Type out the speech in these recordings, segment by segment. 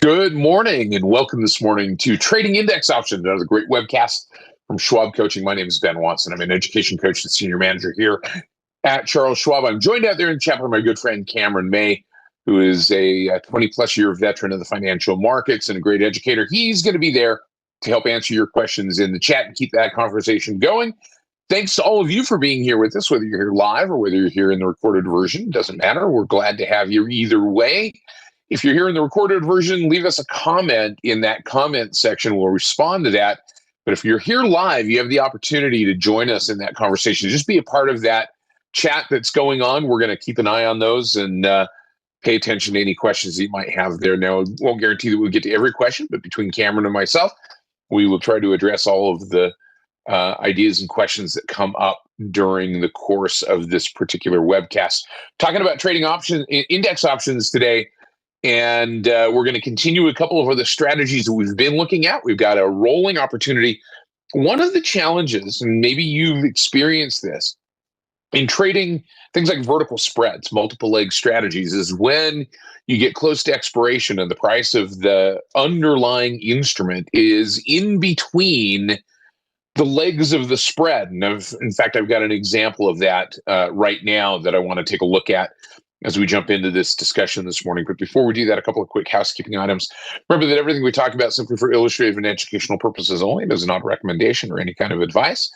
Good morning and welcome this morning to Trading Index Options, another great webcast from Schwab Coaching. My name is Ben Watson. I'm an education coach and senior manager here at Charles Schwab. I'm joined out there in the chapel by my good friend Cameron May, who is a 20-plus year veteran of the financial markets and a great educator. He's going to be there to help answer your questions in the chat and keep that conversation going. Thanks to all of you for being here with us, whether you're here live or whether you're here in the recorded version. Doesn't matter. We're glad to have you either way. If you're here in the recorded version, leave us a comment in that comment section. We'll respond to that. But if you're here live, you have the opportunity to join us in that conversation. Just be a part of that chat that's going on. We're going to keep an eye on those and pay attention to any questions that you might have there. Now, it won't guarantee that we'll get to every question, but between Cameron and myself, we will try to address all of the ideas and questions that come up during the course of this particular webcast. Talking about trading options, index options today. And we're going to continue a couple of other strategies that we've been looking at. We've got a rolling opportunity. One of the challenges, and maybe you've experienced this, in trading things like vertical spreads, multiple leg strategies, is when you get close to expiration and the price of the underlying instrument is in between the legs of the spread. And in fact, I've got an example of that right now that I want to take a look at as we jump into this discussion this morning. But before we do that, a couple of quick housekeeping items. Remember that everything we talk about is simply for illustrative and educational purposes only. It is not a recommendation or any kind of advice.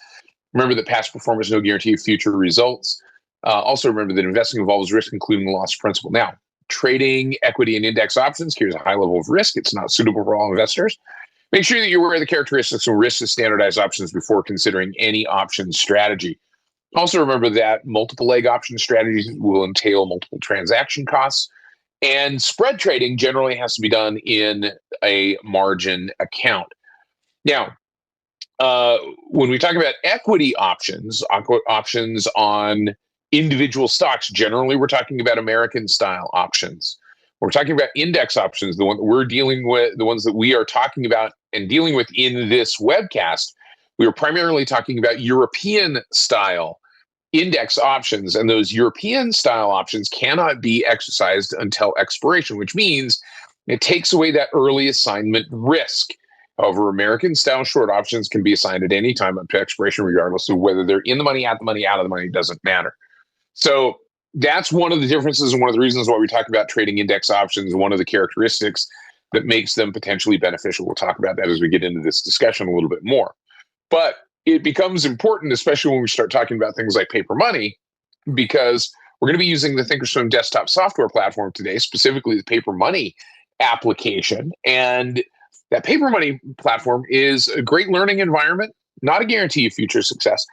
Remember that past performance no guarantee of future results. Also remember that investing involves risk, including the loss of principal. Now, trading equity and index options carries a high level of risk. It's not suitable for all investors. Make sure that you're aware of the characteristics and risks of standardized options before considering any option strategy. Also remember that multiple leg option strategies will entail multiple transaction costs, and spread trading generally has to be done in a margin account. Now, when we talk about equity options on individual stocks, generally we're talking about American style options. We're talking about index options, the one that we're dealing with, the ones that we are talking about and dealing with in this webcast. We are primarily talking about European style index options, and those European style options cannot be exercised until expiration, which means it takes away that early assignment risk. However, American style short options can be assigned at any time up to expiration, regardless of whether they're in the money, at the money, out of the money, it doesn't matter. So that's one of the differences and one of the reasons why we talk about trading index options, one of the characteristics that makes them potentially beneficial. We'll talk about that as we get into this discussion a little bit more. But it becomes important, especially when we start talking about things like paper money, because we're going to be using the Thinkorswim desktop software platform today, specifically the paper money application. And that paper money platform is a great learning environment, not a guarantee of future success,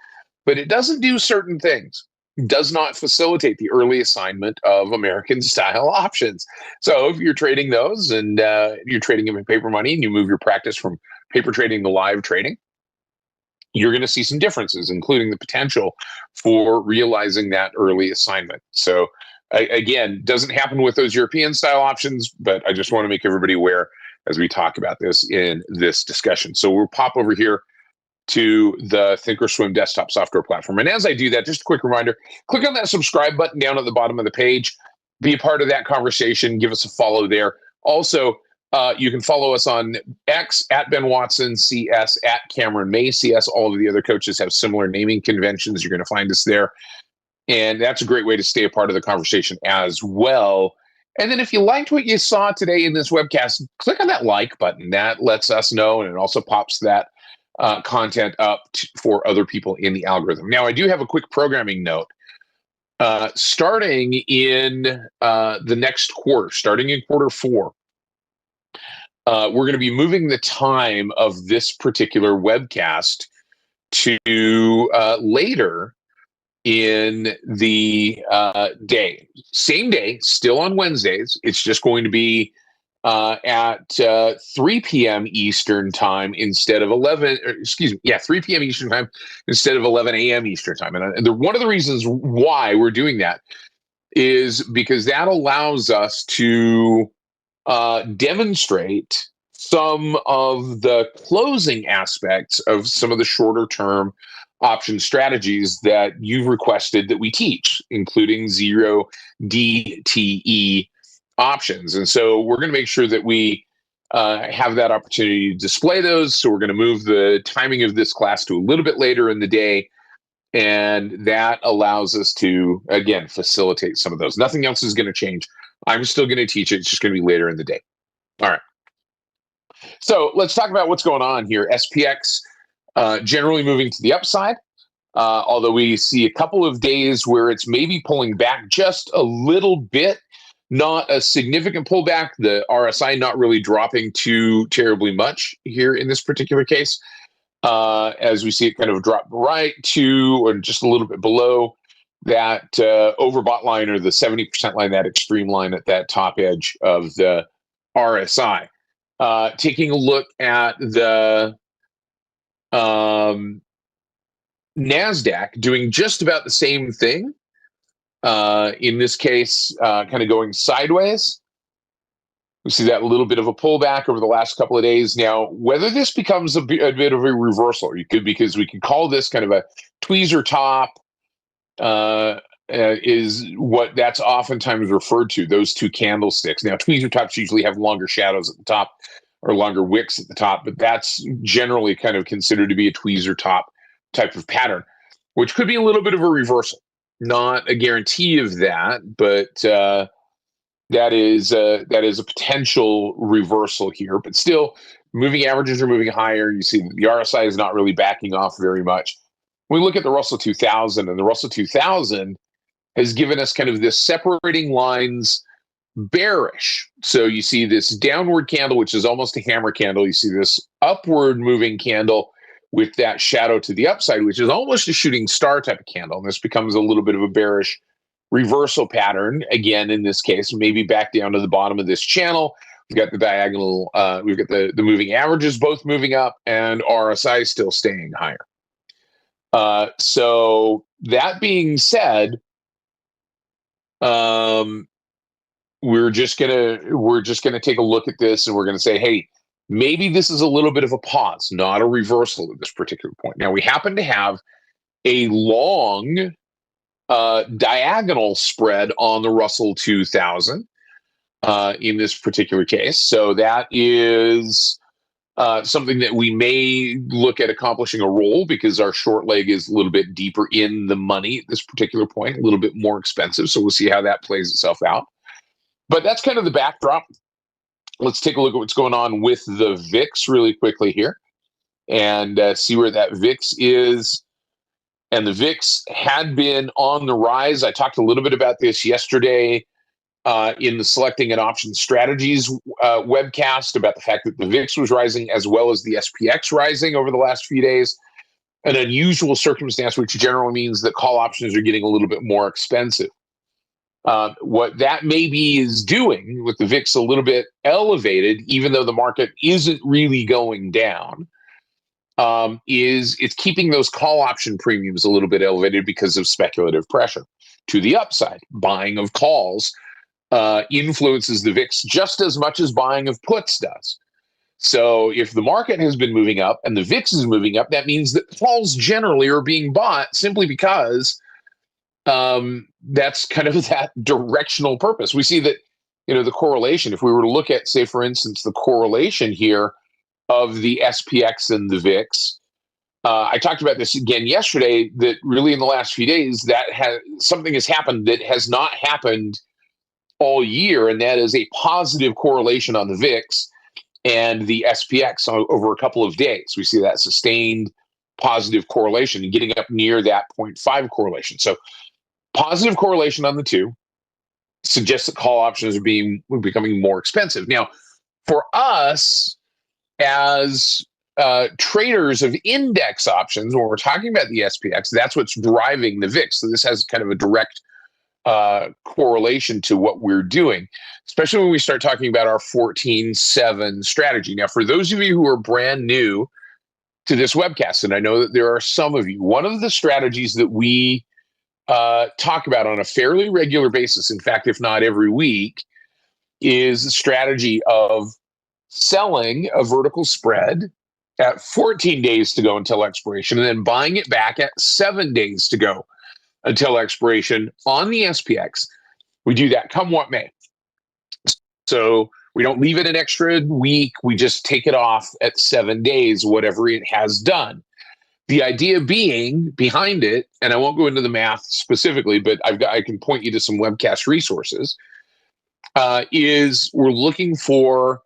but it doesn't do certain things. It does not facilitate the early assignment of American style options. So if you're trading those and you're trading them in paper money and you move your practice from paper trading to live trading, you're going to see some differences, including the potential for realizing that early assignment. So again, doesn't happen with those European style options, but I just want to make everybody aware as we talk about this in this discussion. So we'll pop over here to the Thinkorswim desktop software platform. And as I do that, just a quick reminder, click on that subscribe button down at the bottom of the page. Be a part of that conversation. Give us a follow there. Also, you can follow us on X at Ben Watson CS, at Cameron May CS. All of the other coaches have similar naming conventions. You're going to find us there. And that's a great way to stay a part of the conversation as well. And then if you liked what you saw today in this webcast, click on that like button. That lets us know, and it also pops that content up for other people in the algorithm. Now, I do have a quick programming note. Starting in the next quarter, starting in quarter four, we're going to be moving the time of this particular webcast to later in the day. Same day, still on Wednesdays. It's just going to be at 3 p.m. Eastern time instead of 3 p.m. Eastern time instead of 11 a.m. Eastern time. And one of the reasons why we're doing that is because that allows us to demonstrate some of the closing aspects of some of the shorter term option strategies that you've requested that we teach, including zero DTE options. And so we're going to make sure that we have that opportunity to display those. So we're going to move the timing of this class to a little bit later in the day. And that allows us to, again, facilitate some of those. Nothing else is going to change. I'm still going to teach it. It's just going to be later in the day. All right. So let's talk about what's going on here. SPX generally moving to the upside, although we see a couple of days where it's maybe pulling back just a little bit, not a significant pullback. The RSI not really dropping too terribly much here in this particular case, as we see it kind of drop right to or just a little bit below that overbought line or the 70% line, that extreme line at that top edge of the RSI. Taking a look at the NASDAQ doing just about the same thing. In this case, kind of going sideways. We see that little bit of a pullback over the last couple of days. Now, whether this becomes a bit of a reversal, because we could call this kind of a tweezer top, is what that's oftentimes referred to, those two candlesticks. Now, tweezer tops usually have longer shadows at the top or longer wicks at the top, but that's generally kind of considered to be a tweezer top type of pattern, which could be a little bit of a reversal. Not a guarantee of that, but that is a potential reversal here. But still, moving averages are moving higher. You see the RSI is not really backing off very much. We look at the Russell 2000, and the Russell 2000 has given us kind of this separating lines bearish. So you see this downward candle, which is almost a hammer candle. You see this upward moving candle with that shadow to the upside, which is almost a shooting star type of candle. And this becomes a little bit of a bearish reversal pattern. Again, in this case, maybe back down to the bottom of this channel. We've got the diagonal, we've got the moving averages both moving up and RSI still staying higher. So that being said, we're just gonna take a look at this and we're gonna say, hey, maybe this is a little bit of a pause, not a reversal at this particular point. Now we happen to have a long diagonal spread on the Russell 2000 in this particular case. So that is something that we may look at accomplishing a roll because our short leg is a little bit deeper in the money at this particular point, a little bit more expensive. So we'll see how that plays itself out. But that's kind of the backdrop. Let's take a look at what's going on with the VIX really quickly here and see where that VIX is. And the VIX had been on the rise. I talked a little bit about this yesterday in the Selecting an Option Strategies webcast about the fact that the VIX was rising as well as the SPX rising over the last few days. An unusual circumstance, which generally means that call options are getting a little bit more expensive. What that maybe is doing with the VIX a little bit elevated, even though the market isn't really going down, is it's keeping those call option premiums a little bit elevated because of speculative pressure to the upside. Buying of calls influences the VIX just as much as buying of puts does. So if the market has been moving up and the VIX is moving up, that means that calls generally are being bought simply because that's kind of that directional purpose. We see that, the correlation, if we were to look at, say, for instance, the correlation here of the SPX and the VIX, I talked about this again yesterday, that really in the last few days that something has happened that has not happened all year, and that is a positive correlation on the VIX and the SPX over a couple of days. We see that sustained positive correlation and getting up near that 0.5 correlation. So positive correlation on the two suggests that call options are becoming more expensive. Now, for us as traders of index options, when we're talking about the SPX, that's what's driving the VIX. So this has kind of a direct correlation to what we're doing, especially when we start talking about our 14-7 strategy. Now, for those of you who are brand new to this webcast, and I know that there are some of you, one of the strategies that we talk about on a fairly regular basis, in fact, if not every week, is the strategy of selling a vertical spread at 14 days to go until expiration, and then buying it back at 7 days to go until expiration on the SPX. We do that come what may. So We don't leave it an extra week. We just take it off at 7 days, whatever it has done. The idea being behind it, and I won't go into the math specifically, but I can point you to some webcast resources, is we're looking for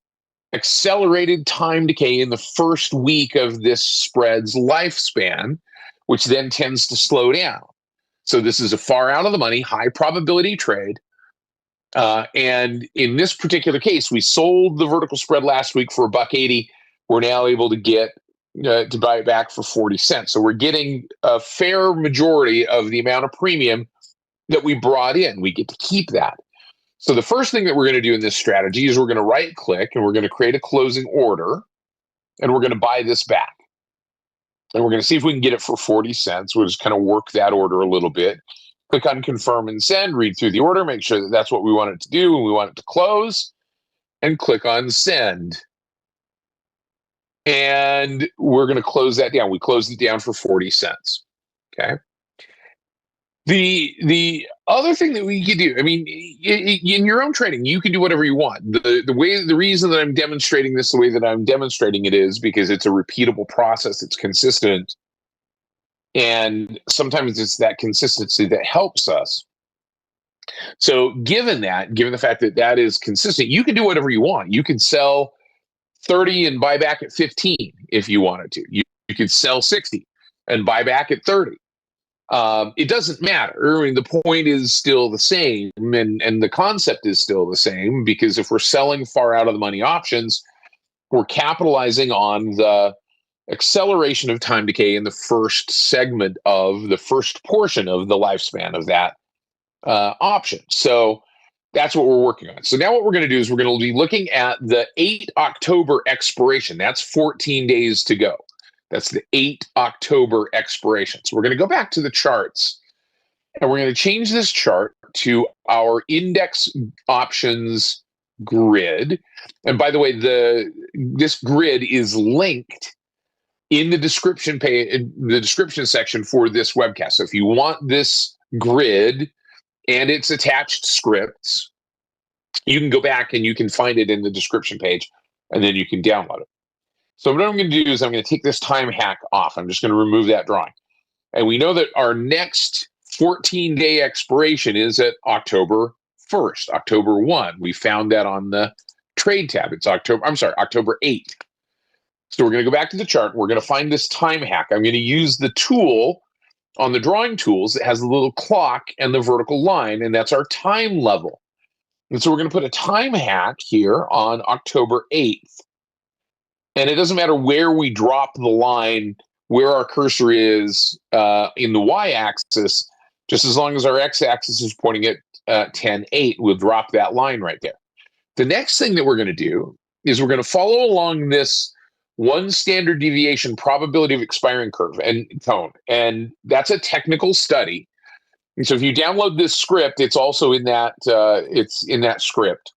accelerated time decay in the first week of this spread's lifespan, which then tends to slow down. So this is a far out of the money, high probability trade. And in this particular case, we sold the vertical spread last week for $1.80. We're now able to get to buy it back for 40 cents. So we're getting a fair majority of the amount of premium that we brought in. We get to keep that. So the first thing that we're going to do in this strategy is we're going to right click and we're going to create a closing order and we're going to buy this back. And we're going to see if we can get it for 40 cents. We'll just kind of work that order a little bit. Click on confirm and send, read through the order, make sure that that's what we want it to do and we want it to close, and click on send. And we're going to close that down. We closed it down for 40 cents. Okay. The other thing that we could do, I mean, in your own trading, you can do whatever you want. The reason that I'm demonstrating this the way that I'm demonstrating it is because it's a repeatable process. It's consistent. And sometimes it's that consistency that helps us. So given the fact that that is consistent, you can do whatever you want. You can sell 30 and buy back at 15 if you wanted to. You could sell 60 and buy back at 30. It doesn't matter. I mean, the point is still the same, and the concept is still the same, because if we're selling far out of the money options, we're capitalizing on the acceleration of time decay in the first segment of the first portion of the lifespan of that option. So that's what we're working on. So now what we're going to do is we're going to be looking at the 8 October expiration. That's 14 days to go. That's the 8 October expiration. So we're going to go back to the charts and we're going to change this chart to our index options grid. And by the way, this grid is linked in the description page, the description section for this webcast. So if you want this grid and its attached scripts, you can go back and you can find it in the description page, and then you can download it. So what I'm going to do is I'm going to take this time hack off. I'm just going to remove that drawing. And we know that our next 14-day expiration is at October 1st, October 1. We found that on the trade tab. It's October 8th. So we're going to go back to the chart. We're going to find this time hack. I'm going to use the tool on the drawing tools that has the little clock and the vertical line, and that's our time level. And so we're going to put a time hack here on October 8th. And it doesn't matter where we drop the line, where our cursor is in the y-axis, just as long as our x-axis is pointing at 10:08, we'll drop that line right there. The next thing that we're going to do is we're going to follow along this one standard deviation probability of expiring curve and cone. And that's a technical study. And so if you download this script, it's also in that script.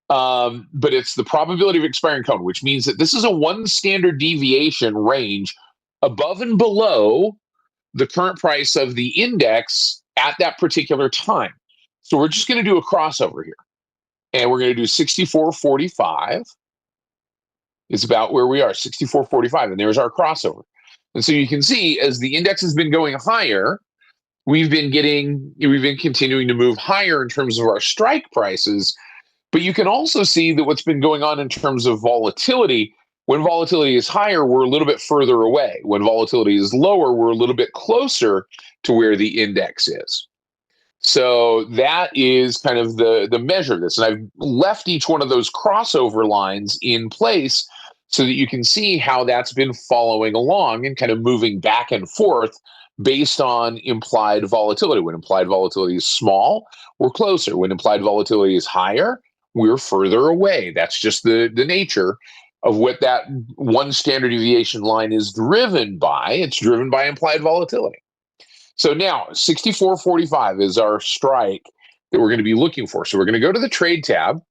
But it's the probability of expiring cone, which means that this is a one standard deviation range above and below the current price of the index at that particular time. So we're just going to do a crossover here. And we're going to do 64.45. It's about where we are, 64.45. And there's our crossover. And so you can see as the index has been going higher, we've been continuing to move higher in terms of our strike prices. But you can also see that what's been going on in terms of volatility, when volatility is higher, we're a little bit further away. When volatility is lower, we're a little bit closer to where the index is. So that is kind of the measure of this. And I've left each one of those crossover lines in place so that you can see how that's been following along and kind of moving back and forth based on implied volatility. When implied volatility is small, we're closer. When implied volatility is higher, we're further away. That's just the nature of what that one standard deviation line is driven by. It's driven by implied volatility. So now 64.45 is our strike that we're going to be looking for. So we're going to go to the trade tab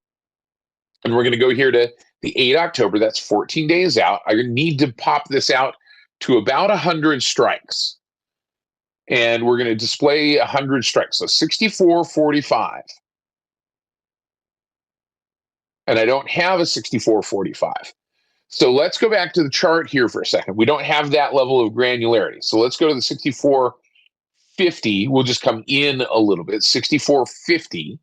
and we're going to go here to the 8 October. That's 14 days out. I need to pop this out to about 100 strikes. And we're going to display 100 strikes. So 64.45. and I don't have a 64.45. So let's go back to the chart here for a second. We don't have that level of granularity. So let's go to the 64.50. We'll just come in a little bit. 64.50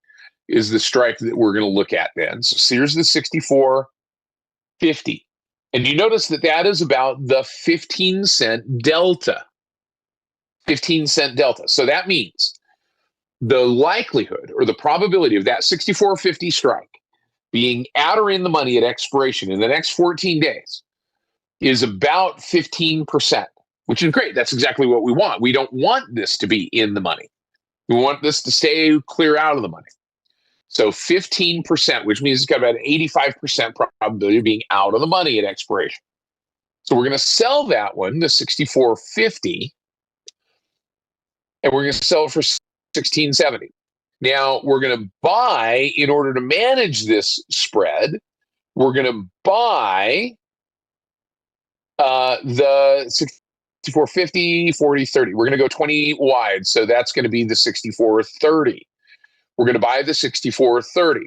is the strike that we're going to look at then. So here's the 64.50. And you notice that that is about the 15-cent delta. 15-cent delta. So that means the likelihood or the probability of that 64.50 strike being at or in the money at expiration in the next 14 days is about 15%, which is great. That's exactly what we want. We don't want this to be in the money. We want this to stay clear out of the money. So 15%, which means it's got about an 85% probability of being out of the money at expiration. So we're going to sell that one, the 64.50, and we're going to sell it for 16.70. Now, we're going to buy, in order to manage this spread, we're going to buy the 64.50, 40, 30. We're going to go 20 wide, so that's going to be the 64.30. We're going to buy the 64.30.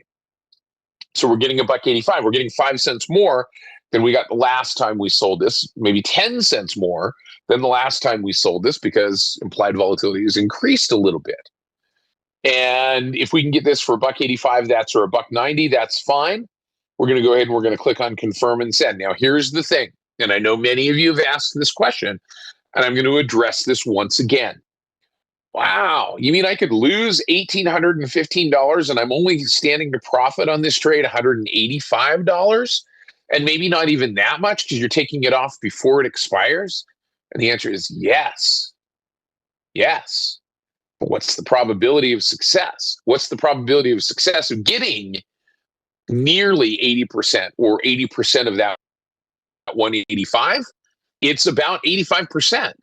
So we're getting $1.85. We're getting 5 cents more than we got the last time we sold this, maybe 10 cents more than the last time we sold this because implied volatility has increased a little bit. And if we can get this for $1.85, that's or $1.90, that's fine. We're going to go ahead and we're going to click on confirm and send. Now, here's the thing, and I know many of you have asked this question, and I'm going to address this once again. Wow, you mean I could lose $1,815 and I'm only standing to profit on this trade $185? And maybe not even that much because you're taking it off before it expires? And the answer is yes. Yes. But what's the probability of success? What's the probability of success of getting nearly 80% or 80% of that 185? It's about 85%.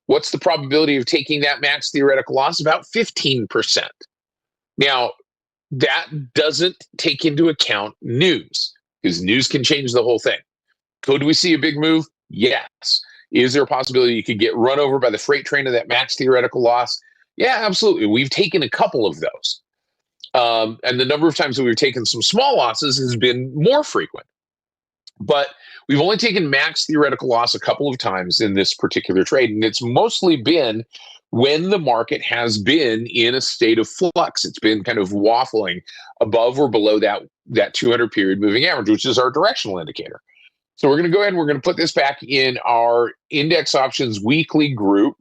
What's the probability of taking that max theoretical loss? About 15%. Now, that doesn't take into account news, because news can change the whole thing. Could we see a big move? Yes. Is there a possibility you could get run over by the freight train of that max theoretical loss? Yeah, absolutely. We've taken a couple of those. And the number of times that we've taken some small losses has been more frequent. But we've only taken max theoretical loss a couple of times in this particular trade, and it's mostly been when the market has been in a state of flux. It's been kind of waffling above or below that 200 period moving average, which is our directional indicator. So we're going to go ahead and we're going to put this back in our index options weekly group,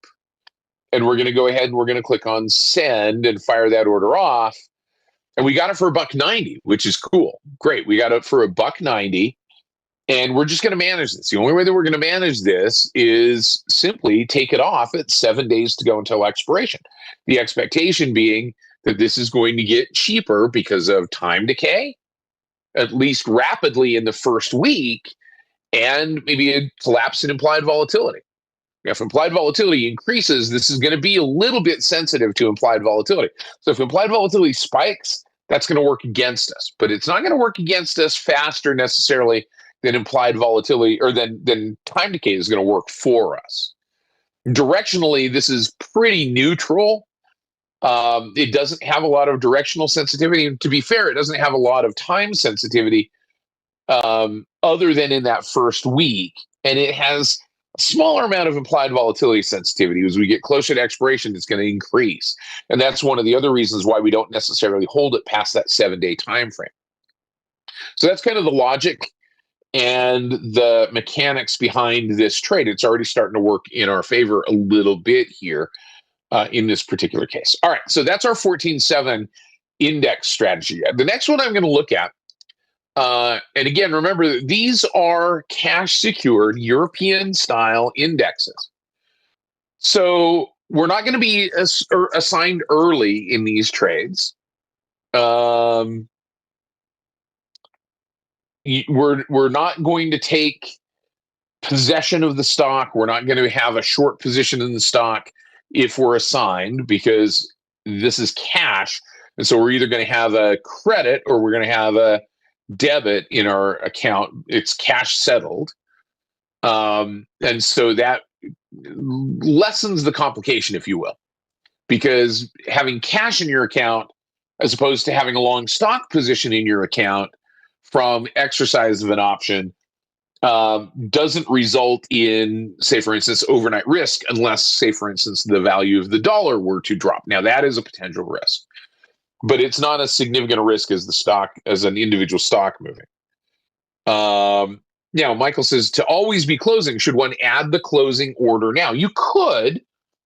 and we're going to go ahead and we're going to click on send and fire that order off. And we got it for $1.90, which is cool. Great. We got it for $1.90. And we're just going to manage this. The only way that we're going to manage this is simply take it off at 7 days to go until expiration. The expectation being that this is going to get cheaper because of time decay, at least rapidly in the first week, and maybe a collapse in implied volatility. Now, if implied volatility increases, this is going to be a little bit sensitive to implied volatility. So if implied volatility spikes, that's going to work against us. But it's not going to work against us faster necessarily than implied volatility or than time decay is going to work for us. Directionally, this is pretty neutral. It doesn't have a lot of directional sensitivity. And to be fair, it doesn't have a lot of time sensitivity other than in that first week. And it has a smaller amount of implied volatility sensitivity. As we get closer to expiration, it's going to increase. And that's one of the other reasons why we don't necessarily hold it past that 7-day time frame. So that's kind of the logic and the mechanics behind this trade. It's already starting to work in our favor a little bit here in this particular case. All right, so that's our 14.7 index strategy. The next one I'm going to look at, and again, remember, these are cash-secured European-style indexes. So we're not going to be assigned early in these trades. We're not going to take possession of the stock. We're not going to have a short position in the stock if we're assigned, because this is cash. And so we're either going to have a credit or we're going to have a debit in our account. It's cash settled. And so that lessens the complication, if you will, because having cash in your account as opposed to having a long stock position in your account from exercise of an option doesn't result in, say, for instance, overnight risk unless, say, for instance, the value of the dollar were to drop. Now, that is a potential risk, but it's not as significant a risk as the stock, as an individual stock moving. Now, Michael says, to always be closing, should one add the closing order now? You could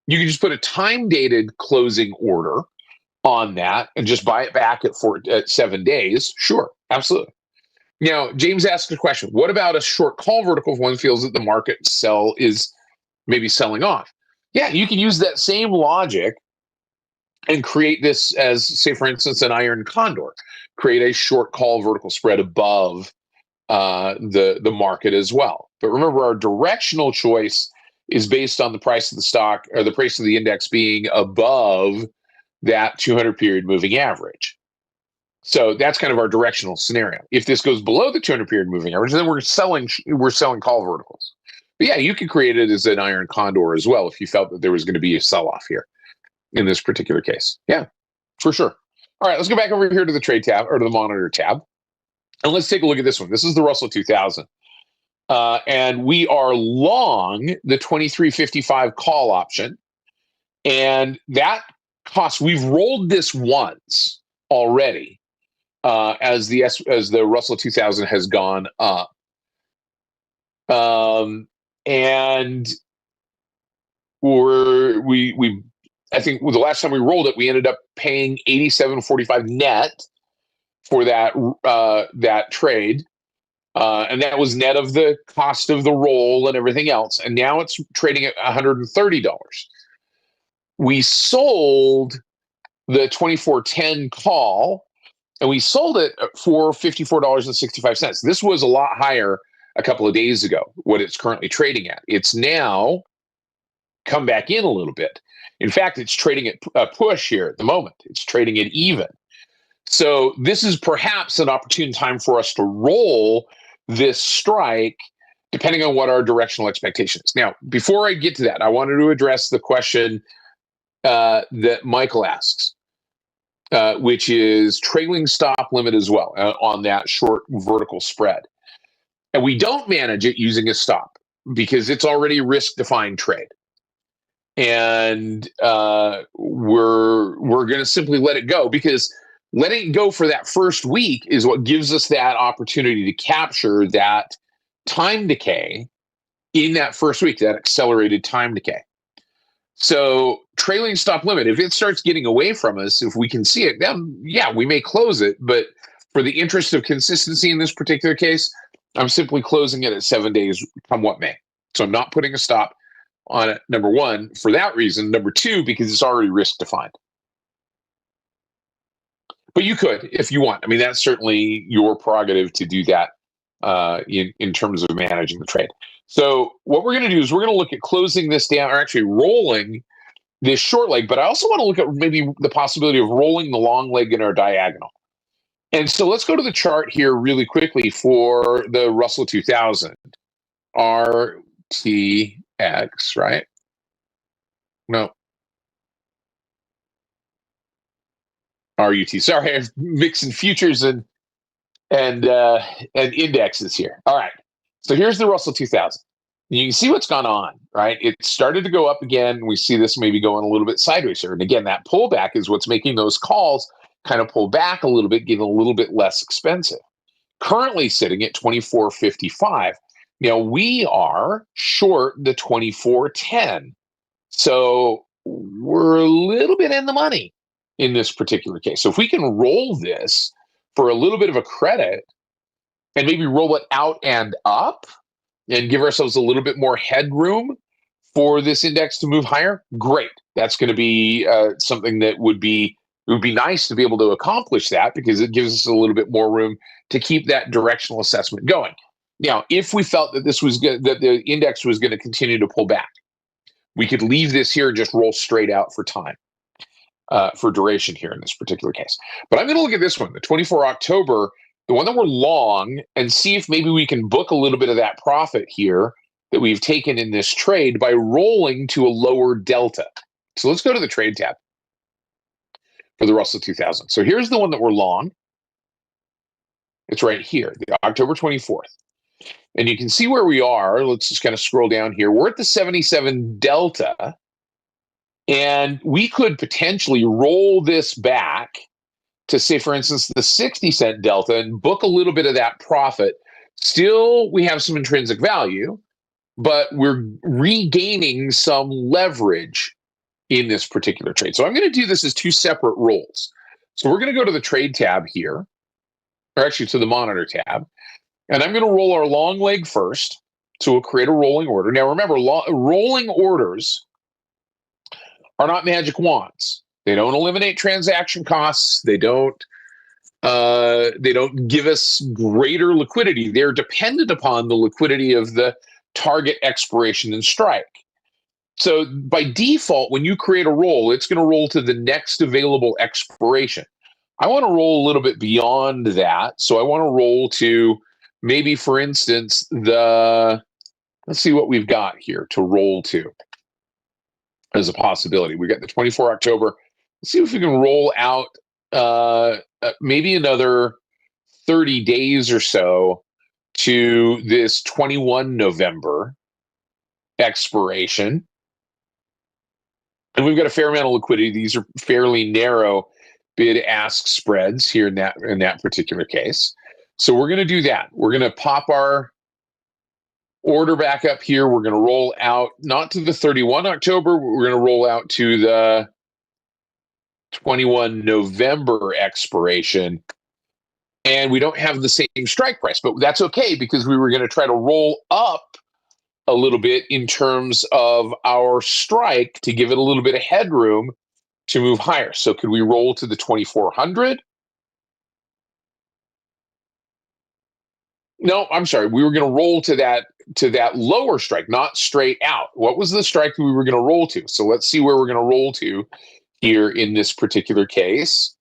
just put a time-dated closing order on that and just buy it back at 7 days. Sure, absolutely. Now, James asked a question. What about a short call vertical if one feels that the market is maybe selling off? Yeah, you can use that same logic and create this as, say, for instance, an iron condor. Create a short call vertical spread above the market as well. But remember, our directional choice is based on the price of the stock or the price of the index being above that 200 period moving average. So that's kind of our directional scenario. If this goes below the 200 period moving average, then we're selling call verticals. But yeah, you could create it as an iron condor as well if you felt that there was going to be a sell-off here in this particular case. Yeah, for sure. All right, let's go back over here to the trade tab or to the monitor tab. And let's take a look at this one. This is the Russell 2000. And we are long the 2355 call option. And that cost, we've rolled this once already as the Russell 2000 has gone up. And I think the last time we rolled it, we ended up paying $87.45 net for that trade. And that was net of the cost of the roll and everything else. And now it's trading at $130. We sold the 2410 call, and we sold it for $54.65. This was a lot higher a couple of days ago, what it's currently trading at. It's now come back in a little bit. In fact, it's trading at a push here at the moment. It's trading at even. So this is perhaps an opportune time for us to roll this strike, depending on what our directional expectation is. Now, before I get to that, I wanted to address the question that Michael asks, which is trailing stop limit as well on that short vertical spread. And we don't manage it using a stop because it's already a risk-defined trade. And we're going to simply let it go, because letting it go for that first week is what gives us that opportunity to capture that time decay in that first week, that accelerated time decay. So trailing stop limit, if it starts getting away from us, if we can see it, then yeah, we may close it. But for the interest of consistency in this particular case, I'm simply closing it at 7 days, come what may. So I'm not putting a stop on it, number one, for that reason. Number two, because it's already risk defined. But you could, if you want. I mean, that's certainly your prerogative to do that in terms of managing the trade. So what we're going to do is we're going to look at closing this down, or actually rolling this short leg. But I also want to look at maybe the possibility of rolling the long leg in our diagonal. And so let's go to the chart here really quickly for the Russell 2000. RTX, right? No. RUT. Sorry, I'm mixing futures and indexes here. All right. So here's the Russell 2000. You can see what's gone on, right? It started to go up again. We see this maybe going a little bit sideways here. And again, that pullback is what's making those calls kind of pull back a little bit, getting a little bit less expensive. Currently sitting at 24.55. Now we are short the 24.10. So we're a little bit in the money in this particular case. So if we can roll this for a little bit of a credit and maybe roll it out and up and give ourselves a little bit more headroom for this index to move higher, great. That's going to be something that would be nice to be able to accomplish that, because it gives us a little bit more room to keep that directional assessment going. Now, if we felt that that the index was going to continue to pull back, we could leave this here and just roll straight out for time. For duration here in this particular case. But I'm going to look at this one, the 24 October, the one that we're long, and see if maybe we can book a little bit of that profit here that we've taken in this trade by rolling to a lower delta. So let's go to the trade tab for the Russell 2000. So here's the one that we're long. It's right here, the October 24th. And you can see where we are. Let's just kind of scroll down here. We're at the 77 delta. And we could potentially roll this back to, say, for instance, the 60-cent delta and book a little bit of that profit. Still, we have some intrinsic value, but we're regaining some leverage in this particular trade. So I'm going to do this as two separate rolls. So we're going to go to the trade tab here, or actually to the monitor tab, and I'm going to roll our long leg first. So we'll create a rolling order. Now remember, rolling orders are not magic wands. They don't eliminate transaction costs. They don't give us greater liquidity. They're dependent upon the liquidity of the target expiration and strike. So by default, when you create a roll, it's going to roll to the next available expiration. I want to roll a little bit beyond that. So I want to roll to maybe, for instance, let's see what we've got here to roll to as a possibility. We got the 24 October. Let's see if we can roll out maybe another 30 days or so to this 21 November expiration. And we've got a fair amount of liquidity. These are fairly narrow bid-ask spreads here in that particular case. So we're going to do that. We're going to pop our order back up here. We're going to roll out not to the 31 October. We're going to roll out to the 21 November expiration. And we don't have the same strike price, but that's okay because we were going to try to roll up a little bit in terms of our strike to give it a little bit of headroom to move higher. So could we roll to the 2400? No, I'm sorry. We were going to roll to that lower strike, not straight out. What was the strike we were going to roll to? So let's see where we're going to roll to here in this particular case.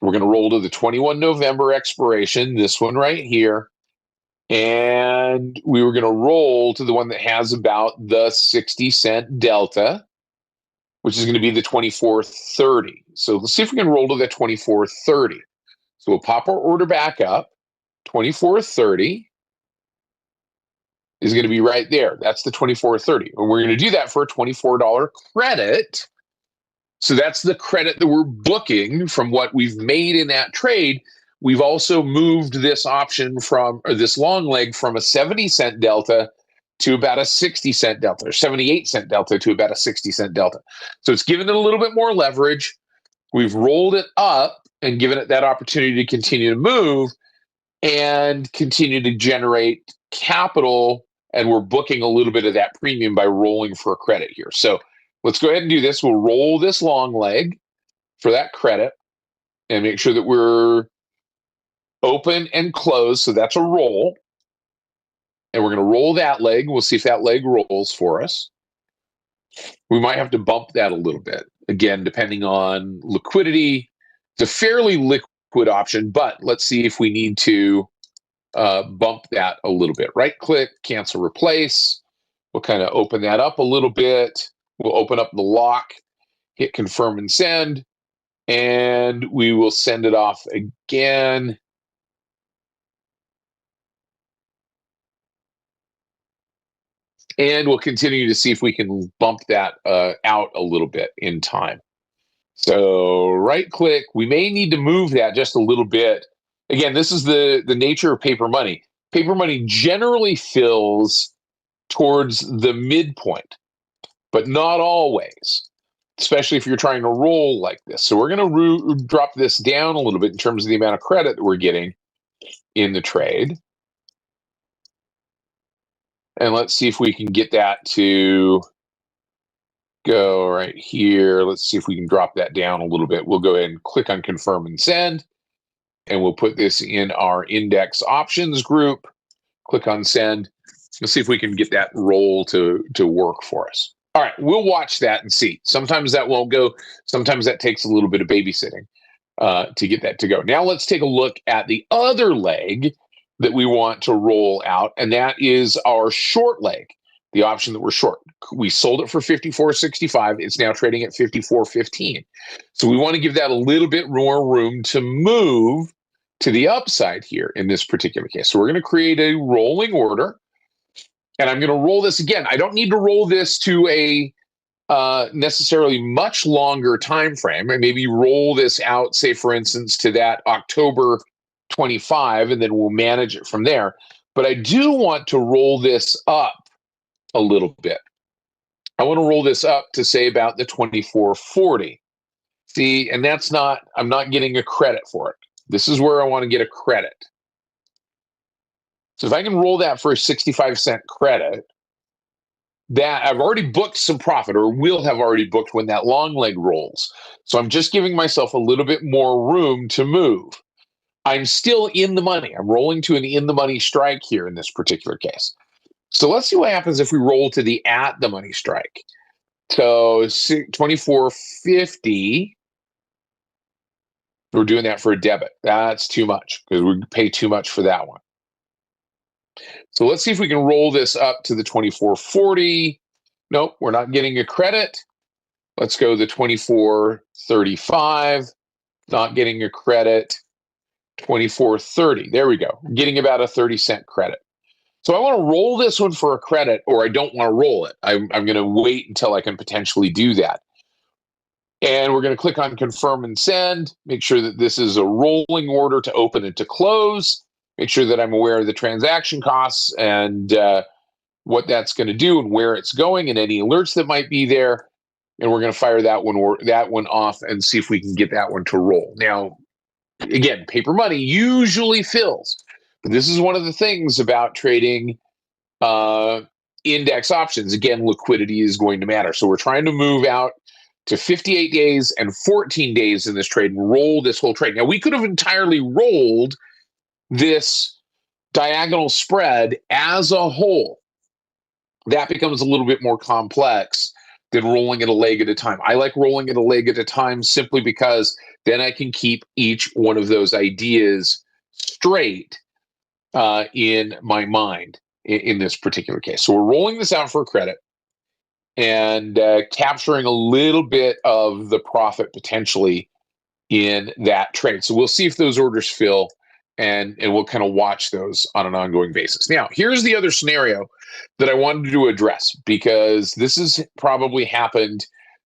We're going to roll to the 21 November expiration, this one right here. And we were going to roll to the one that has about the 60-cent delta, which is going to be the 2430. So let's see if we can roll to the 2430. So we'll pop our order back up. 2430 is going to be right there. That's the 2430. And we're going to do that for a $24 credit. So that's the credit that we're booking from what we've made in that trade. We've also moved this option this long leg from a 70-cent delta to about a 60-cent delta, or 78-cent delta to about a 60-cent delta. So it's given it a little bit more leverage. We've rolled it up and given it that opportunity to continue to move and continue to generate capital. And we're booking a little bit of that premium by rolling for a credit here. So let's go ahead and do this. We'll roll this long leg for that credit and make sure that we're open and close. So that's a roll. And we're going to roll that leg. We'll see if that leg rolls for us. We might have to bump that a little bit. Again, depending on liquidity. It's a fairly liquid option, but let's see if we need to bump that a little bit. Right click, cancel, replace. We'll kind of open that up a little bit. We'll open up the lock, hit confirm and send, and we will send it off again. And we'll continue to see if we can bump that out a little bit in time. So right click, we may need to move that just a little bit. Again, this is the nature of paper money. Paper money generally fills towards the midpoint, but not always, especially if you're trying to roll like this. So we're going to drop this down a little bit in terms of the amount of credit that we're getting in the trade. And let's see if we can get that to go right here. Let's see if we can drop that down a little bit. We'll go ahead and click on confirm and send. And we'll put this in our index options group. Click on send. Let's see if we can get that roll to work for us. All right, we'll watch that and see. Sometimes that won't go. Sometimes that takes a little bit of babysitting to get that to go. Now let's take a look at the other leg that we want to roll out, and that is our short leg, the option that we're short. We sold it for $54.65. It's now trading at $54.15. So we want to give that a little bit more room to move to the upside here in this particular case. So we're going to create a rolling order, and I'm going to roll this again. I don't need to roll this to a necessarily much longer time frame. And maybe roll this out, say, for instance, to that October 25, and then we'll manage it from there. But I do want to roll this up a little bit. I want to roll this up to, say, about the 2440. See, and that's not, I'm not getting a credit for it. This is where I want to get a credit. So if I can roll that for a 65-cent credit, that I've already booked some profit, or will have already booked when that long leg rolls. So I'm just giving myself a little bit more room to move. I'm still in the money. I'm rolling to an in the money strike here in this particular case. So let's see what happens if we roll to the at the money strike. So 2450. We're doing that for a debit. That's too much because we pay too much for that one. So let's see if we can roll this up to the 2440. Nope, we're not getting a credit. Let's go the 2435. Not getting a credit. 2430. There we go. Getting about a 30-cent credit. So I want to roll this one for a credit, or I don't want to roll it. I'm going to wait until I can potentially do that. And we're going to click on confirm and send. Make sure that this is a rolling order to open and to close. Make sure that I'm aware of the transaction costs and what that's going to do and where it's going and any alerts that might be there. And we're going to fire that one off and see if we can get that one to roll. Now, again, paper money usually fills. But this is one of the things about trading index options. Again, liquidity is going to matter. So we're trying to move out to 58 days and 14 days in this trade and roll this whole trade. Now, we could have entirely rolled this diagonal spread as a whole. That becomes a little bit more complex than rolling it a leg at a time. I like rolling it a leg at a time simply because then I can keep each one of those ideas straight in my mind in this particular case. So we're rolling this out for a credit and capturing a little bit of the profit potentially in that trade. So we'll see if those orders fill, and we'll kind of watch those on an ongoing basis. Now, here's the other scenario that I wanted to address, because this has probably happened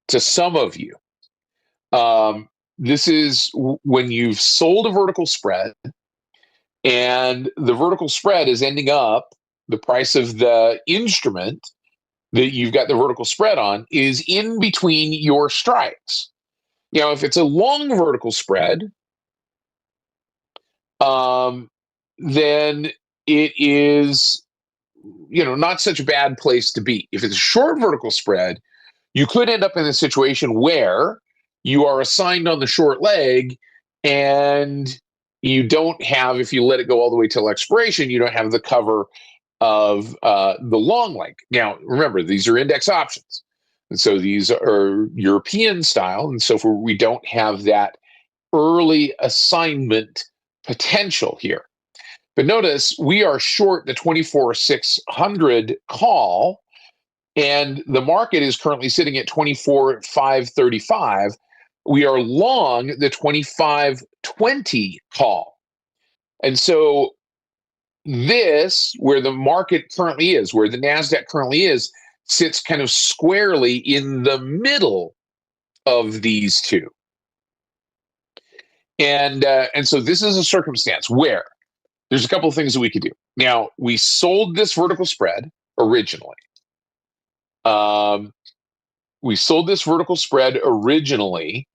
to some of you. This is when you've sold a vertical spread, and the vertical spread is ending up, the price of the instrument that you've got the vertical spread on is in between your strikes. Now, if it's a long vertical spread, then it is, not such a bad place to be. If it's a short vertical spread, you could end up in a situation where you are assigned on the short leg and you don't have, if you let it go all the way till expiration, you don't have the cover of the long leg. Now, remember, these are index options. And so these are European style. And so we don't have that early assignment potential here. But notice we are short the 24,600 call, and the market is currently sitting at 24,535. We are long the 2520 call. And so this, where the market currently is, where the NASDAQ currently is, sits kind of squarely in the middle of these two. And so this is a circumstance where there's a couple of things that we could do. Now, we sold this vertical spread originally. We sold this vertical spread originally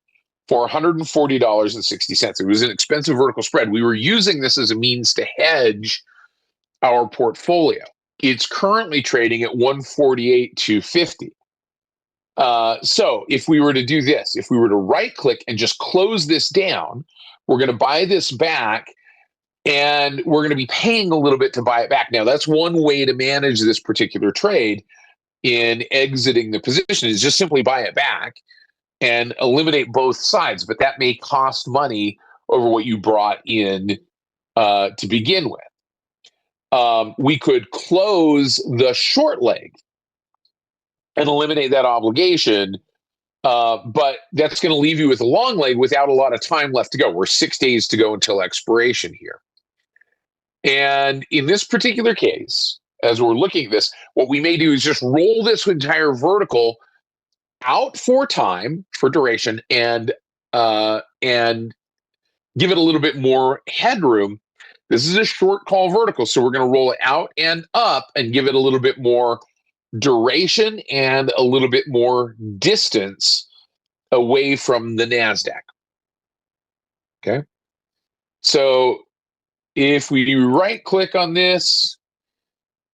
for $140.60. It was an expensive vertical spread. We were using this as a means to hedge our portfolio. It's currently trading at 148.250. So if we were to do this, if we were to right click and just close this down, we're going to buy this back, and we're going to be paying a little bit to buy it back. Now, that's one way to manage this particular trade in exiting the position, is just simply buy it back and eliminate both sides. But that may cost money over what you brought in to begin with. We could close the short leg and eliminate that obligation But that's going to leave you with a long leg without a lot of time left to go. We're 6 days to go until expiration here. And in this particular case, as we're looking at this, what we may do is just roll this entire vertical out for time, for duration, and give it a little bit more headroom. This is a short call vertical, so we're going to roll it out and up and give it a little bit more duration and a little bit more distance away from the NASDAQ. Okay. So if we right click on this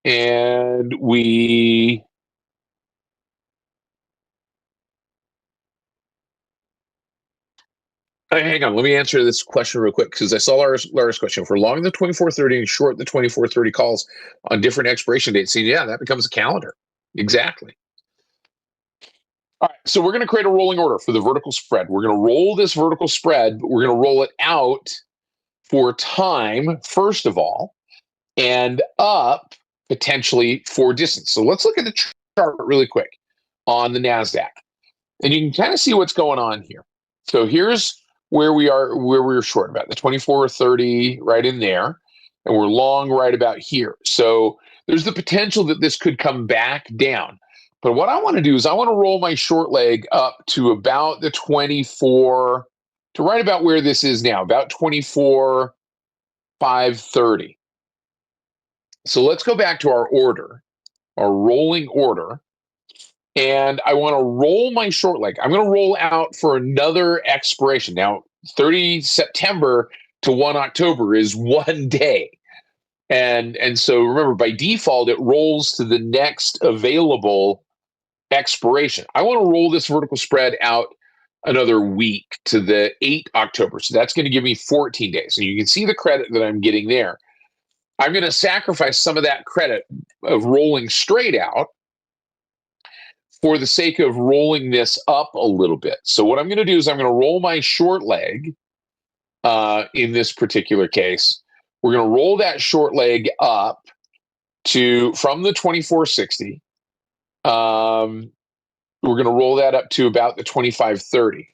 and we hang on, let me answer this question real quick because I saw Lara's question. If we're long the 2430 and short the 2430 calls on different expiration dates, yeah, that becomes a calendar. Exactly. All right, so we're going to create a rolling order for the vertical spread. We're going to roll this vertical spread, but we're going to roll it out for time, first of all, and up potentially for distance. So let's look at the chart really quick on the NASDAQ. And you can kind of see what's going on here. So here's where we're short about the 2430 right in there, and we're long right about here. So there's the potential that this could come back down. But what I want to do is I want to roll my short leg up to about the 24, to right about where this is now, about 24,530. So let's go back to our order, our rolling order. And I want to roll my short leg. I'm going to roll out for another expiration. Now, 30 September to 1 October is 1 day. And so remember, by default, it rolls to the next available expiration. I want to roll this vertical spread out another week to the 8 October. So that's going to give me 14 days. So you can see the credit that I'm getting there. I'm going to sacrifice some of that credit of rolling straight out for the sake of rolling this up a little bit. So what I'm going to do is I'm going to roll my short leg in this particular case. We're going to roll that short leg up from the 2460. We're going to roll that up to about the 2530.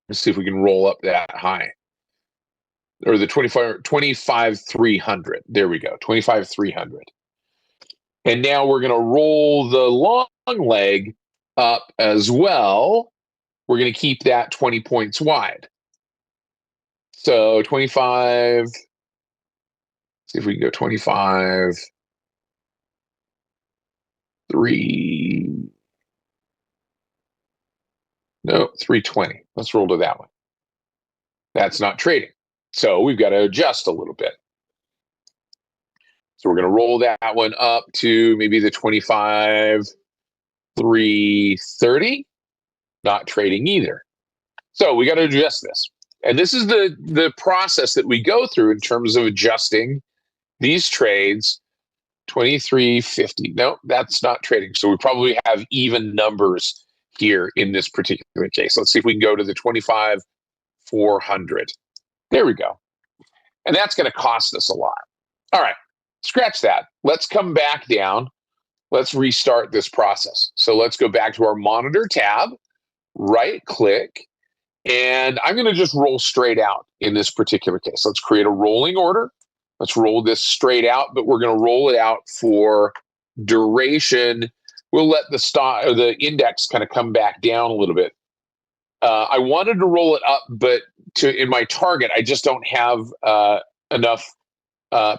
Let's see if we can roll up that high. Or the 25,300. There we go, 25,300. And now we're going to roll the long leg up as well. We're going to keep that 20 points wide. So 25, see if we can go 25, 3, no, 320. Let's roll to that one. That's not trading. So we've got to adjust a little bit. So we're going to roll that one up to maybe the 25,330. Not trading either. So we got to adjust this. And this is the process that we go through in terms of adjusting these trades. 2350. No, that's not trading. So we probably have even numbers here in this particular case. Let's see if we can go to the 25,400. There we go. And that's going to cost us a lot. All right, scratch that. Let's come back down. Let's restart this process. So let's go back to our monitor tab, right click, and I'm going to just roll straight out in this particular case. Let's create a rolling order. Let's roll this straight out, but we're going to roll it out for duration. We'll let the stock or the index kind of come back down a little bit. I wanted to roll it up, but in my target, I just don't have enough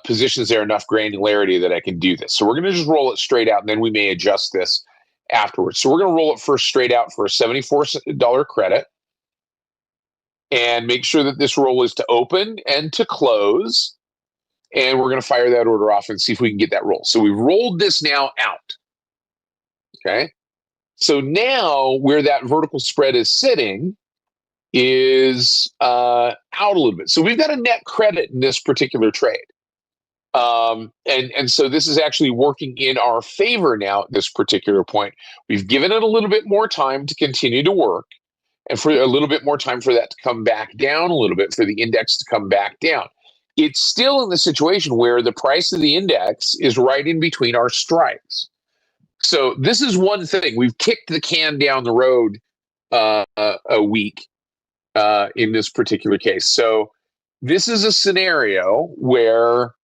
positions there, enough granularity that I can do this. So we're going to just roll it straight out, and then we may adjust this afterwards. So we're going to roll it first straight out for a $74 credit, and make sure that this roll is to open and to close. And we're going to fire that order off and see if we can get that roll. So we've rolled this now out. Okay. So now where that vertical spread is sitting is out a little bit. So we've got a net credit in this particular trade. And so this is actually working in our favor now at this particular point. We've given it a little bit more time to continue to work, and for a little bit more time for that to come back down a little bit, for the index to come back down. It's still in the situation where the price of the index is right in between our strikes. So this is one thing. We've kicked the can down the road a week in this particular case. So this is a scenario where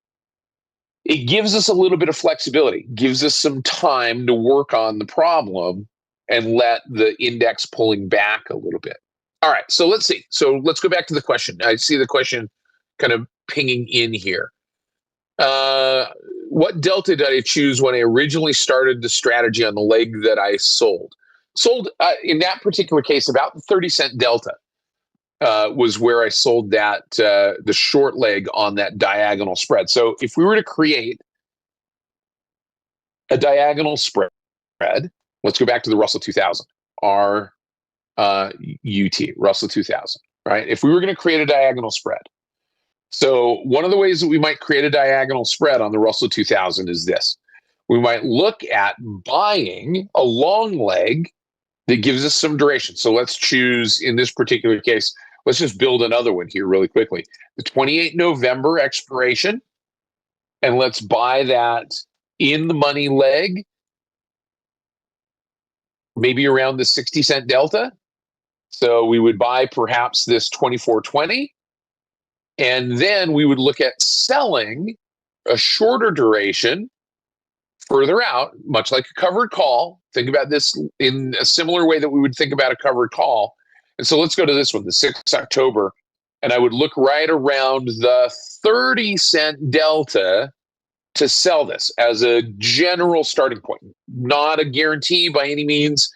it gives us a little bit of flexibility, gives us some time to work on the problem and let the index pulling back a little bit. All right, so let's see. So let's go back to the question. I see the question kind of pinging in here. What delta did I choose when I originally started the strategy on the leg that I sold? Sold in that particular case, about the 30-cent delta was where I sold that the short leg on that diagonal spread. So if we were to create a diagonal spread, let's go back to the Russell 2000, RUT, Russell 2000, right? If we were going to create a diagonal spread, so one of the ways that we might create a diagonal spread on the Russell 2000 is this. We might look at buying a long leg that gives us some duration. So let's choose, in this particular case, let's just build another one here really quickly. The 28 November expiration, and let's buy that in the money leg, maybe around the 60-cent delta. So we would buy perhaps this 24.20, and then we would look at selling a shorter duration further out, much like a covered call. Think about this in a similar way that we would think about a covered call. And so let's go to this one, the 6th October, and I would look right around the 30-cent delta to sell this as a general starting point. Not a guarantee by any means,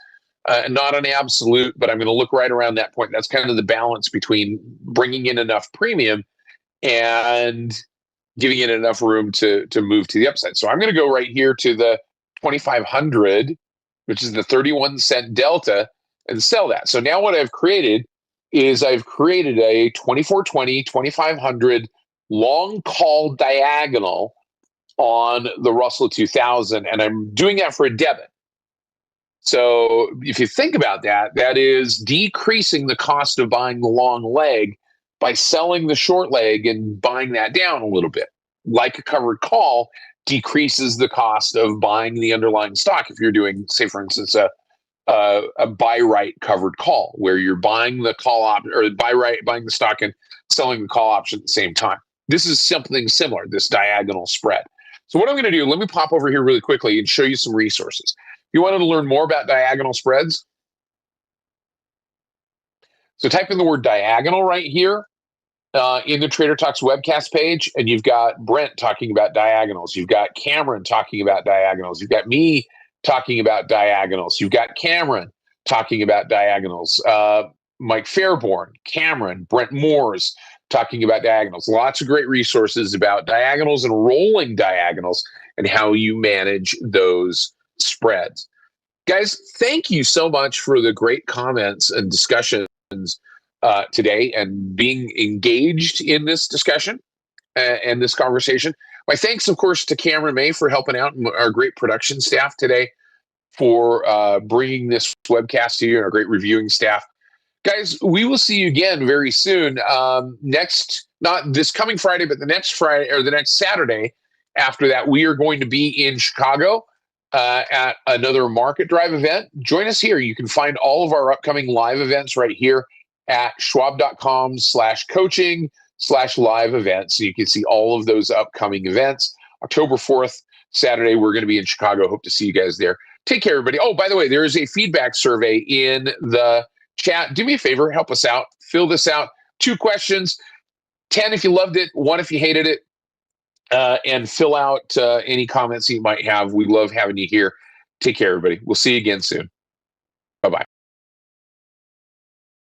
not an absolute, but I'm going to look right around that point. That's kind of the balance between bringing in enough premium and giving it enough room to move to the upside. So I'm going to go right here to the 2,500, which is the 31-cent delta, and sell that. So now what I've created is I've created a 24.20, 2,500 long call diagonal on the Russell 2000, and I'm doing that for a debit. So if you think about that, that is decreasing the cost of buying the long leg by selling the short leg and buying that down a little bit. Like a covered call decreases the cost of buying the underlying stock. If you're doing, say, for instance, a buy right covered call, where you're buying the call option or buying the stock and selling the call option at the same time. This is something similar, this diagonal spread. So what I'm going to do, let me pop over here really quickly and show you some resources. If you wanted to learn more about diagonal spreads, so type in the word diagonal right here in the Trader Talks webcast page, and you've got Brent talking about diagonals. You've got Cameron talking about diagonals. You've got me talking about diagonals. You've got Cameron talking about diagonals. Mike Fairborn, Cameron, Brent Moores talking about diagonals. Lots of great resources about diagonals and rolling diagonals and how you manage those spreads. Guys, thank you so much for the great comments and discussions today and being engaged in this discussion and this conversation. My thanks, of course, to Cameron May for helping out and our great production staff today for bringing this webcast to you and our great reviewing staff. Guys, we will see you again very soon. Not this coming Friday, but the next Friday or the next Saturday after that, we are going to be in Chicago at another Market Drive event. Join us here. You can find all of our upcoming live events right here at schwab.com/coaching/live events. So you can see all of those upcoming events. October 4th, Saturday, we're going to be in Chicago. Hope to see you guys there. Take care, everybody. Oh, by the way, there is a feedback survey in the chat. Do me a favor, help us out. Fill this out. 2 questions, 10 if you loved it, 1 if you hated it, and fill out any comments you might have. We love having you here. Take care, everybody. We'll see you again soon. Bye-bye.